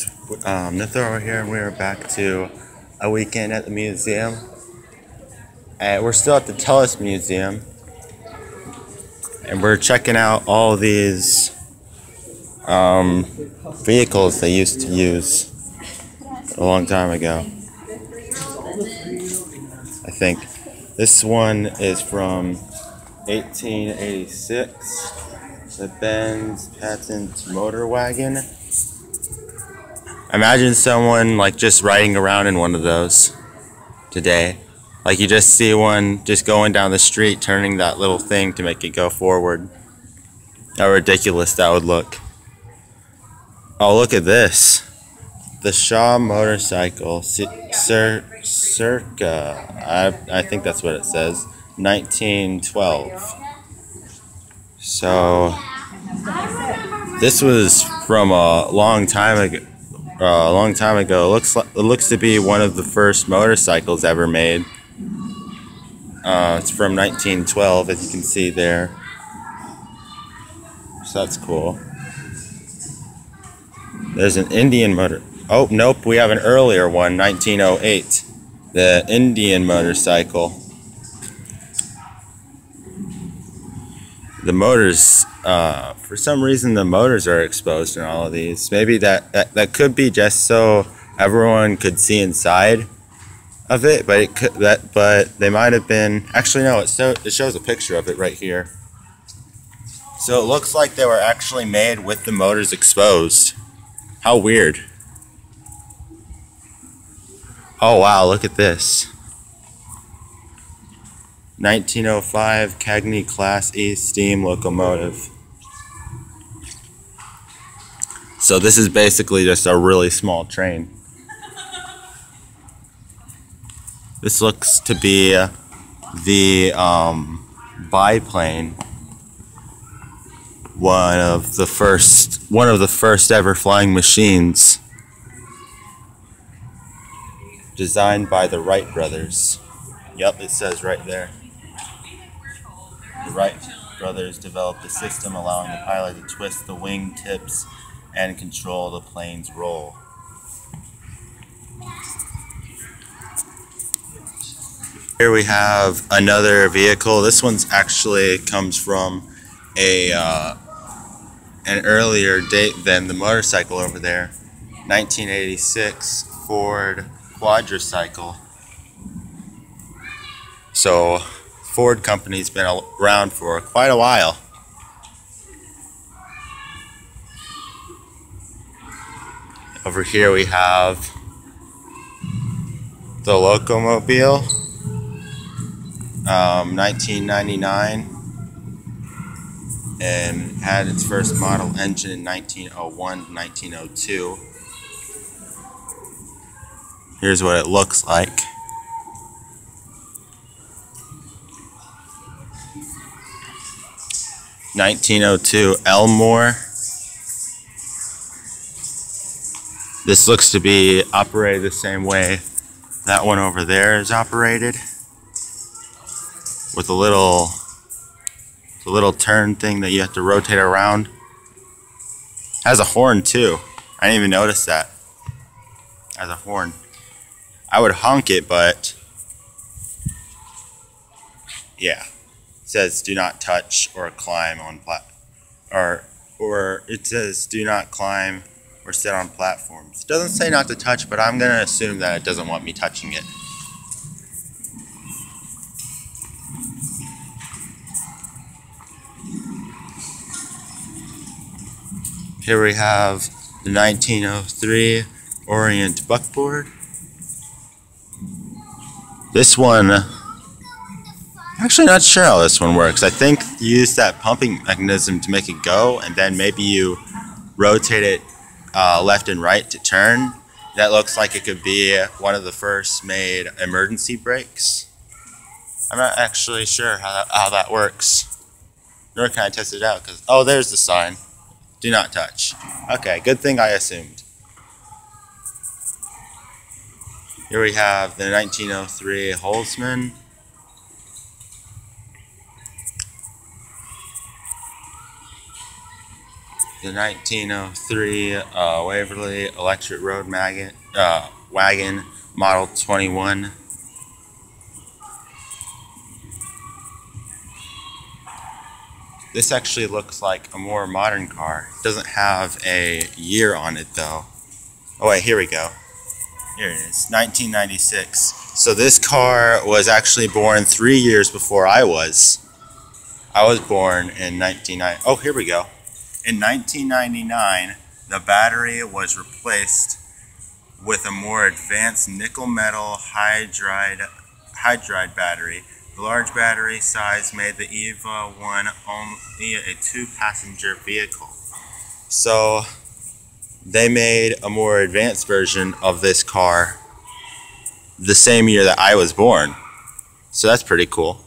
friends, Nithar over here, and we're back to a weekend at the museum. And we're still at the Tellus Museum, and we're checking out all these vehicles they used to use a long time ago. I think this one is from 1886, the Benz patent motor wagon. Imagine someone like just riding around in one of those today. Like you just see one just going down the street, turning that little thing to make it go forward. How ridiculous that would look. Oh, look at this. The Shaw motorcycle, circa, I think that's what it says, 1912. So, this was from a long time ago. It looks to be one of the first motorcycles ever made. It's from 1912, as you can see there. So that's cool. There's an Indian motor. Oh, nope, we have an earlier one, 1908. The Indian motorcycle. The motors, for some reason the motors are exposed in all of these. Maybe that could be just so everyone could see inside of it, but they might have been, actually no, it shows a picture of it right here. So it looks like they were actually made with the motors exposed. How weird. Oh wow, look at this. 1905 Cagney Class E steam locomotive. So this is basically just a really small train. This looks to be the biplane. One of the first ever flying machines. Designed by the Wright brothers. Yep, it says right there. The Wright brothers developed a system allowing the pilot to twist the wing tips and control the plane's roll. Here we have another vehicle. This one's actually comes from an earlier date than the motorcycle over there. 1986 Ford quadricycle. So Ford company's been around for quite a while. Over here we have the Locomobile, 1999, and had its first model engine in 1901 to 1902. Here's what it looks like. (1902) Elmore. This looks to be operated the same way that one over there is operated, with a little turn thing that you have to rotate around. Has a horn too. I didn't even notice that. Has a horn. I would honk it, but yeah. It says do not touch or climb on or it says do not climb or sit on platforms. It doesn't say not to touch, but I'm gonna assume that it doesn't want me touching it. Here we have the 1903 Orient buckboard. This one, I'm actually not sure how this one works. I think you use that pumping mechanism to make it go, and then maybe you rotate it left and right to turn. That looks like it could be one of the first made emergency brakes. I'm not actually sure how that works. Nor can I test it out, because, oh, there's the sign. Do not touch. Okay, good thing I assumed. Here we have the 1903 Holzman. The 1903 Waverly Electric Road Wagon Model 21. This actually looks like a more modern car. It doesn't have a year on it though. Oh wait, here we go. Here it is, 1996. So this car was actually born 3 years before I was. I was born in 1990. Oh, here we go. In 1999, the battery was replaced with a more advanced nickel metal hydride battery. The large battery size made the EVA 1 only a 2-passenger vehicle. So they made a more advanced version of this car the same year that I was born. So that's pretty cool.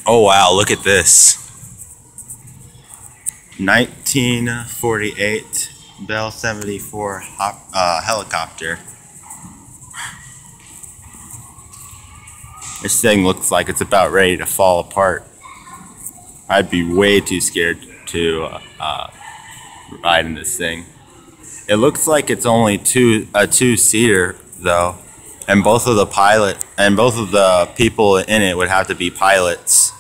Oh wow, look at this. 1948 Bell 74 helicopter. This thing looks like it's about ready to fall apart. I'd be way too scared to ride in this thing. It looks like it's only a two-seater though, and both of the people in it would have to be pilots.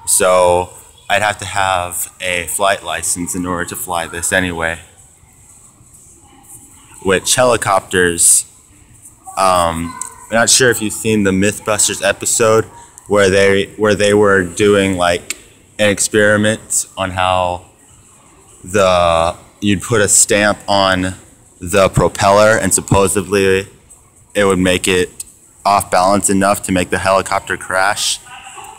So I'd have to have a flight license in order to fly this anyway. Which helicopters, I'm not sure if you've seen the Mythbusters episode where they were doing like an experiment on how you'd put a stamp on the propeller and supposedly it would make it off balance enough to make the helicopter crash.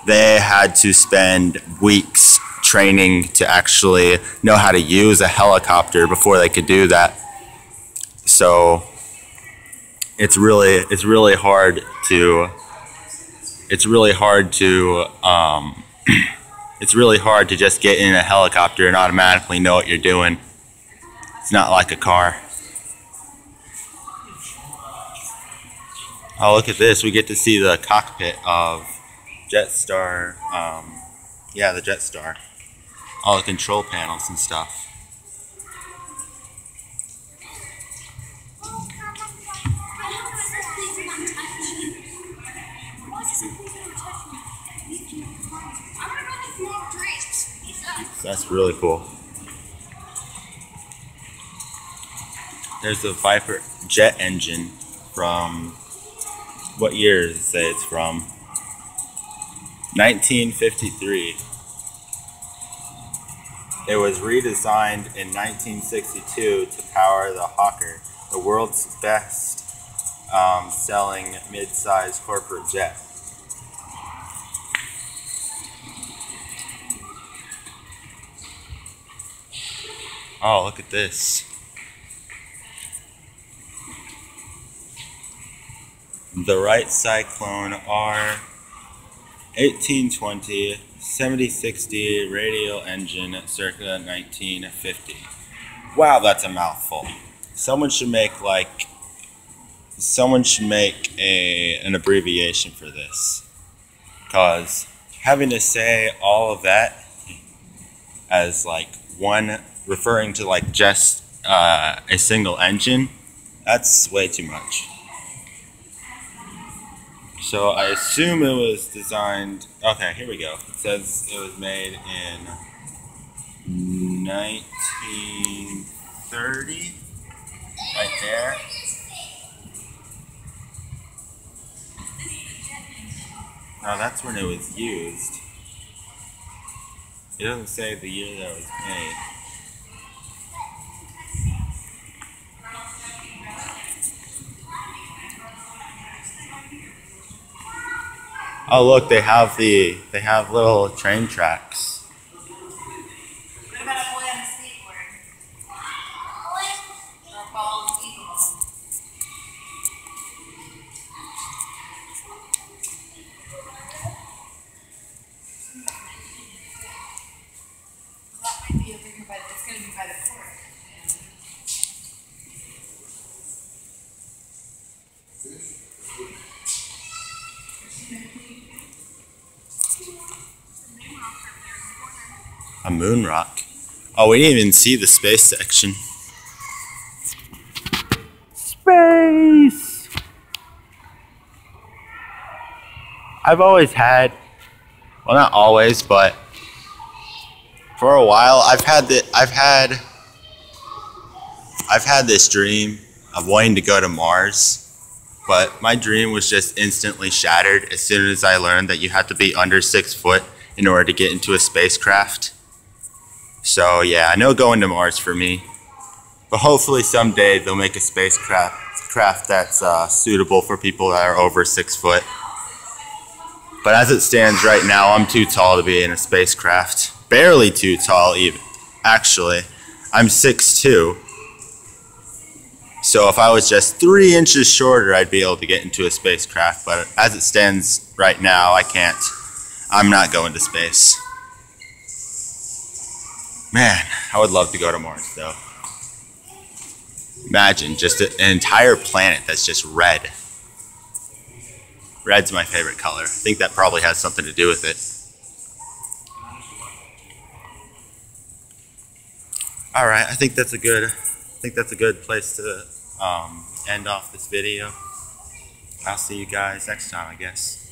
They had to spend weeks training to actually know how to use a helicopter before they could do that. So it's really hard to just get in a helicopter and automatically know what you're doing. It's not like a car. Oh, look at this. We get to see the cockpit of Jetstar. Yeah, the Jetstar. All the control panels and stuff. So that's really cool. There's the Viper jet engine from, what year does it say it's from? 1953. It was redesigned in 1962 to power the Hawker, the world's best selling mid-size corporate jet. Oh, look at this. The Wright Cyclone R 1820 7060 radial engine circa 1950. Wow, that's a mouthful. Someone should make an abbreviation for this, because having to say all of that as like one, referring to like just a single engine, that's way too much. So I assume it was designed, okay, here we go. It says it was made in 1930, right there. Now that's when it was used. It doesn't say the year that it was made. Oh look, they have little train tracks. What about a boy on a skateboard? Or a bald eagle? That might be over here, but it's going to be by the port. A moon rock. Oh, we didn't even see the space section. Space! I've always had, well, not always, but for a while, I've had this dream of wanting to go to Mars, but my dream was just instantly shattered as soon as I learned that you have to be under 6 foot in order to get into a spacecraft. So yeah, no going to Mars for me. But hopefully someday they'll make a spacecraft that's suitable for people that are over 6 foot. But as it stands right now, I'm too tall to be in a spacecraft. Barely too tall even, actually. I'm 6'2". So if I was just 3 inches shorter, I'd be able to get into a spacecraft. But as it stands right now, I can't. I'm not going to space. Man, I would love to go to Mars, though. Imagine just an entire planet that's just red. Red's my favorite color. I think that probably has something to do with it. All right, I think that's a good place to end off this video. I'll see you guys next time, I guess.